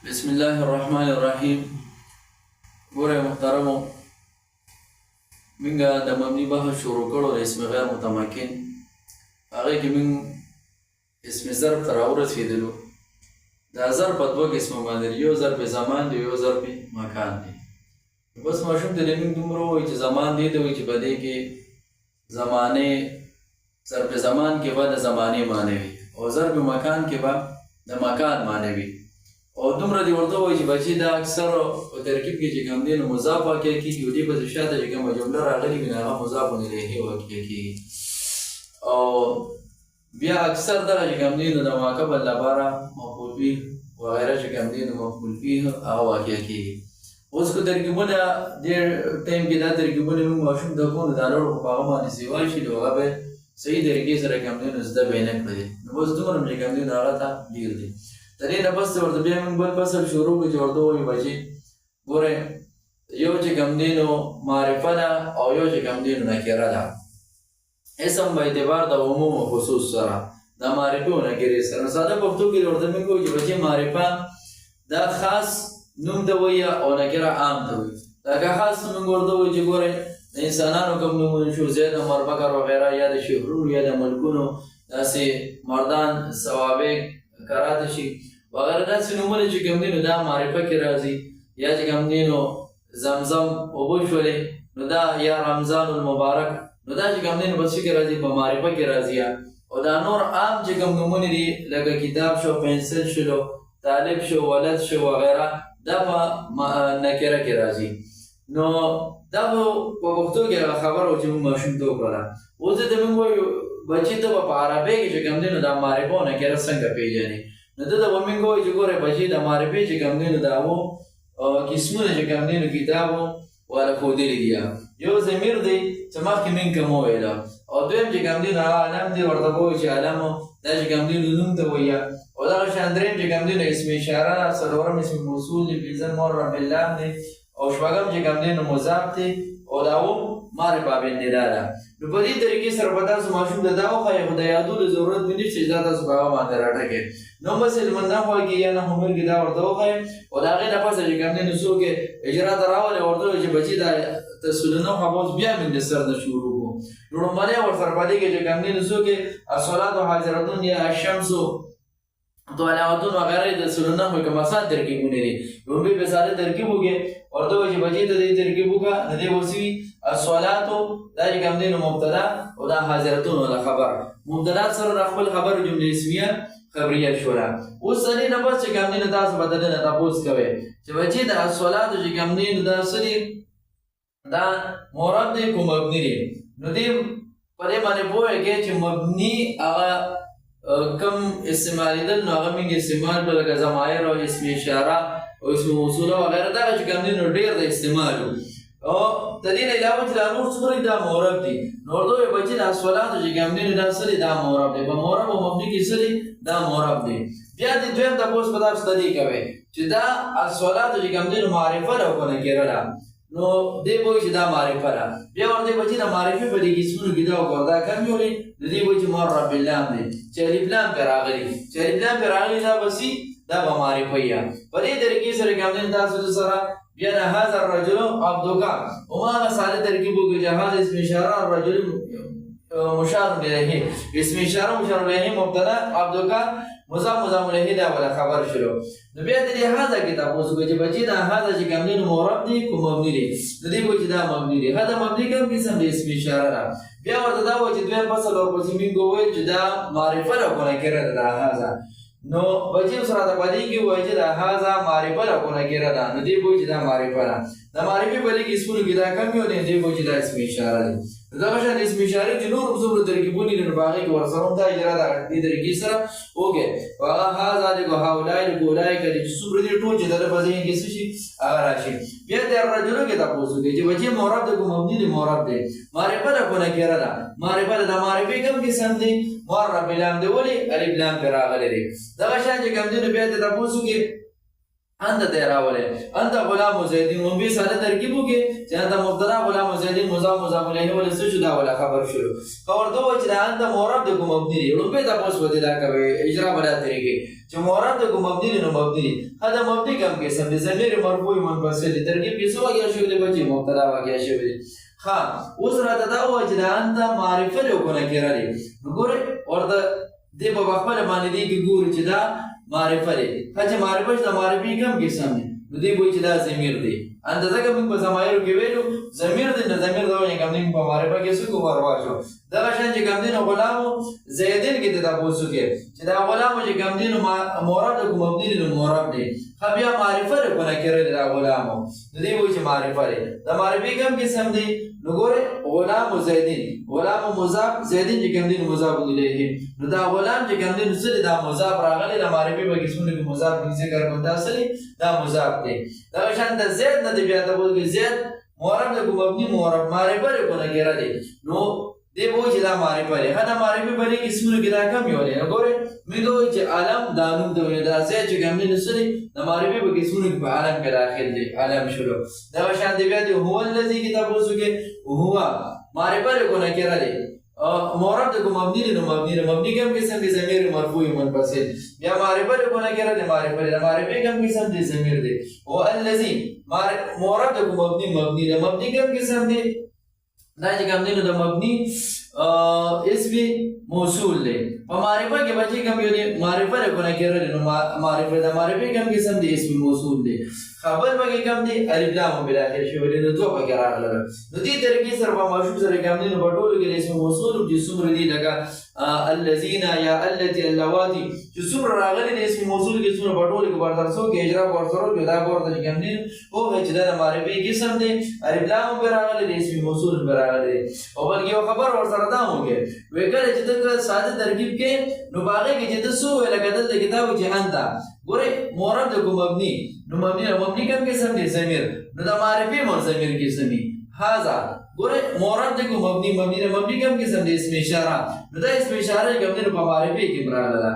بسم الله الرحمن الرحيم. ګوره محترمو، منګه د مبني بحث شروع کړو د اسم غیر متمکن. هغې کې موږ اسم ظرف ته راورسېدلو. دا ظرف په دوه قسمه باندې دی، یو ظرف زمان دی، یو ظرف مکان دی. بس ماشوم ته موږ دومره ووایو چې زمان دې ته وایي چې په دې کې زمانې ظرف زمان کې به د زمانې معنی وي او ظرف مکان کې به د مکان معنی وي. او دومره دې ورته وایي چې بچي دا اکثر په ترکیب کې چې کوم دی نو مضاف واقع کېږي او دې پسې شاته چې کومه جمله راغلي وي نو هغه مضاف الیه واقع کېږي. او بیا اکثر دغه چې کوم دی نو د ما قبل لپاره مفعول به وغیره چې کوم دی نو مفعول به هغه واقع کېږي. اوس که ترکیبونه دې ټایم کې دا ترکیبونه موږ ماشوم ته کوو نو دا لوړ په هغه باندې سیوای شي نو هغه به صحیح طریقې سره کوم دی نو زده به یې نه کړی. نو بس دومره چې کوم دی نو هغه ته ډېر دی. د دې نه بس ورته بیا موږ بل فصل شروع کړو چې ورته ووایو بچي ګورئ یو چې کوم دی نو معرفه ده او یو چې کوم دی نو نکره ده. اسم په اعتبار د عموم او خصوص سره دا معرفه او نکرې سره. نو ساده پښتو کې ورته موږ وایو چې بچي معرفه دا خاص نوم ته وایي او نکره عام ته وایي. لکه خاص موږ ورته وایو چې ګورئ د انسانانو کوم نومونه شو زید عمر بکر وغیره یا د شهرونو یا د ملکونو داسې مردان سوابق کرات شي وغیره داسې نومونه چې کوم دي نو دا معرفه کې راځي. یا چې کوم دي نو زمزم اوبه شولې نو دا یا رمضان المبارک نو دا چې کوم دي نو بس کې راځي په معرفه کې راځي. او دا نور عام چې کوم نومونه دي لکه کتاب شو، پنسل شو، طالب شو، ولد شو وغیره دا په نکره کې راځي. نو دا په پښتو کې خبره چې موږ ماشوم ته وکړه. اوس ته موږ وایو بچي ته په عربي کې چې کوم دی نو دا معرفه او نکره څنګه پیژنې. نو ته ته به موږ وایو چې ګوره بچي د معرفې چې کوم دی نو د هغو قسمونه چې کوم دی نو کتابو والا ښودلي دي. یو ضمیر دی چې مخکې موږ کوم وویله او دویم چې کوم دی نو هغه علم دی ورته به وایو چې علم دا چې کوم دی نو نوم ته وایه. او دغه شان درېیم چې کوم دی نو اسم اشاره ده، څلورم اسم موصول دی، پنځم معرب باللام دی او شپږم چې کوم دی نو مضاف دی او دا اووم معرفه بالندا ده. نو په دې طریقې سره به تاسو ماشوم ته دا وښایئ خو د یادولو ضرورت مې نشته چې دا تاسو په هغه باندې راټکئ. نو مثل نحو کې یا نحو مل کې دا ورته وښایئ او د هغې نه پسه چې کوم دی نو څوک یې اجرا ته راولئ ورته ووایئ چې بچي دا تسلنحو اوس بیا موږ د سر نه شروع کړو. نو لومړنی ورسره په دې کې چې کوم دی نو څوک یې الصلات حاضرتون یا الشمس طالعتون وغیره د سلنحو کوم اسان ترکیبونه دي. لومړی به ساده ترکیب وکړې ورته وایي چې بچي ته دې ترکیب وکړه د دې ورسوي الصلاتو دا چې کوم دی نو مبتدا او دا حاضرتون ولا خبر. مبتدا سره خپل خبر جمله اسمیه خبریه شوله. اوس د دې نه پس چې کوم دی نو تاسو به د دې نه تپوس کوئ چې بچي د الصلاتو چې کوم دی نو دا څه دي، دا معرب دی که مبني دی. نو دې په دې باندې پوهېږئ چې مبني هغه کم استعمالیدل نو هغه موږ استعمال کړو لکه ضمایر او اسم اشاره او اسم موصوله وغیره دغه چې کوم دی نو ډېر د استعمال وو. او د دې نه علاوه چې دا نور څومره دا معرب دي نو ورته وایي بچي د الصلاتو چې کوم دی نو دا څه دی، دا معرب دی. په معرب او مبني کې څه دی، دا معرب دی. بیا د دویم تپوس په تاسو دې کوئ چې دا الصلاتو چې کوم دی نو معرفه ده او که نکره ده. نو دې به وایي چې دا معرفه ده. بیا ورته بچي د معرفې په دې قسمونو کې دا وګوره دا کم جوړې د دې وایي چې معرب باللام دی چې الف لام پرې راغلي، چې الف لام پرې راغلي دا بسي دا به معرفه یې. په دې طریقې سره کوم دی تاسو سره بیا نه هذا الرجل عبدک وما هغه ساده ترکیب وکړي چې هذا اسم اشاره الرجل مشار الیه، اسم اشاره مشار الیه مبتدا، عبدک مضاف مضاف الیه دا ولا خبر شروع. نو بیا د دې هذا کې تاسو وګورئ چې بچي دا هذا چې کوم دی نو معرب دی که مبني دی. د دې وایي چې دا مبني دی. هذا مبني کوم قسم دی، اسم اشاره ده. بیا ورته دا وایي چې دویم فصل ورپسې موږ وویل چې دا معرفه ده که نکره ده دا هذا. نو بچي سره د پدې کې وایي چې دا هذا معرفه ده که نکره ده. نو دې وایي چې دا معرفه ده. د معرفې په دې قسمونو کې دا کم یو دی، دې وایي چې دا اسم اشاره دی. دغه شان اسم اشاره چې نور څومره ترکیبونه دي نو په هغې کې ورسره هم دا اجرا د دې طریقې سره وکړئ. هغه هذا دی که هؤلاء دی که اولئک دی چې څومره دي ټول چې د ده په ذهن کې څه شي هغه راشي. بیا د الرجلو کې تپوس وکړئ چې بچي معرب دی که مبني دی، معرب دی. معرفه ده که نکره ده، معرفه ده. د معرفې کوم قسم دی، معرب باللام دی. ولې الف لام پرې راغلی دی. دغه شان چې کوم دی نو بیا د تپوس وکړئ انت ته راولې انت غلام زیدین هم به ساده ترکیبو کې چې انت مبتدا غلام زیدین مضاف مضاف الیه ول څه شو دا ولا خبر شروع خبر دوه چې انت مورب د کوم مبني دی نو به تاسو ودی دا کوي اجرا بلا طریقې چې مورب د کوم مبني نو مبني دا مبني کوم کې سم دي ضمیر مرفوع منفصل ترکیب کې څه واقع شوی دی بچي مبتدا واقع شوی دی ها اوس راته دا و چې انت معرفت کو نه کړی نو ګوره ورته دې په خپل باندې دی کې ګوري چې دا معرفه دی چې معرفه د معرفي کوم قسم دی نو دی وایي چې دا ضمیر دی اندازه کوم په ضمایرو کې ویلو ضمیر دی نه ضمیر دا وایي کوم دی په معرفه کې څه کو ورواچو دا شان چې کوم دی نو غلام زیدین کې دا تاسو کې چې دا غلام چې کوم دی نو مورب کوم مبني نو مورب دی خو بیا معرفه کو نه کړی دا غلام نو دی وایي چې معرفه دی دا معرفي کوم قسم دی نو ګوره غلام زیدین غلام مضاف زیدین چې کوم دی مضاف الیه نو دا غلام چې کوم دی نو څه دا مضاف راغلی دا معرفي به قسمونه کې مضاف ذکر کوم دا اصلي دا مضاف دی دا شان د زید نه بیا ته وایي زید مورب د کوم مبني مورب معرفه کو نه کړی نو دی وایي چې دا معرفه دی دا معرفي به کې قسمونه کې دا کم یو دی ګوره موږ وایي چې عالم دانو د دا زید چې کوم دی نو څه د معرفي به قسمونه کې په عالم کې داخل دی عالم شروع دا شان دی بیا دی هو الذی کتابو کې هو معرفه کو نه کړی مورب د کوم مبني نو مبني کوم قسم دی ضمیر مرفوع منفصل بیا معرفه کو نه کړی معرفه کوم قسم دی ضمیر دی هو الذی مورب د کوم مبني کوم قسم دی دا چې کوم دی نو د مبني اسم موصول دی په معرفه کې بچي کوم یو دی معرفه کو نه کړی نو معرفه کوم قسم دی اسم موصول دی خبر بګی کوم دی الف لام بلا اخر شوی دی دوه پکې راغله نو دې طریقې سره په مشهور سره کوم دی نو په ټولو کې اسم موصول چې څومره دی لکه الذين یا التي اللواتي چې څومره راغلي د اسم موصول کې څومره په ټولو کې ورته کې اجرا ورسره دا ورته کوم دی او چې دا معرفي قسم دی الف لام به راغلي د اسم موصول به راغلي او بل یو خبر ورسره دا موږ وکړه چې د ساده ترکیب کې نو باغې کې چې تاسو ولګدل د کتاب چې انت ګوره مورب د کوم مبني نو مبني کوم قسم دی ضمیر نو د معرفي مور ضمیر قسم دی هاذا ګوره مورب د کوم مبني کوم قسم دی اسم اشاره نو دا اسم اشاره کوم دی په معرفي کې براله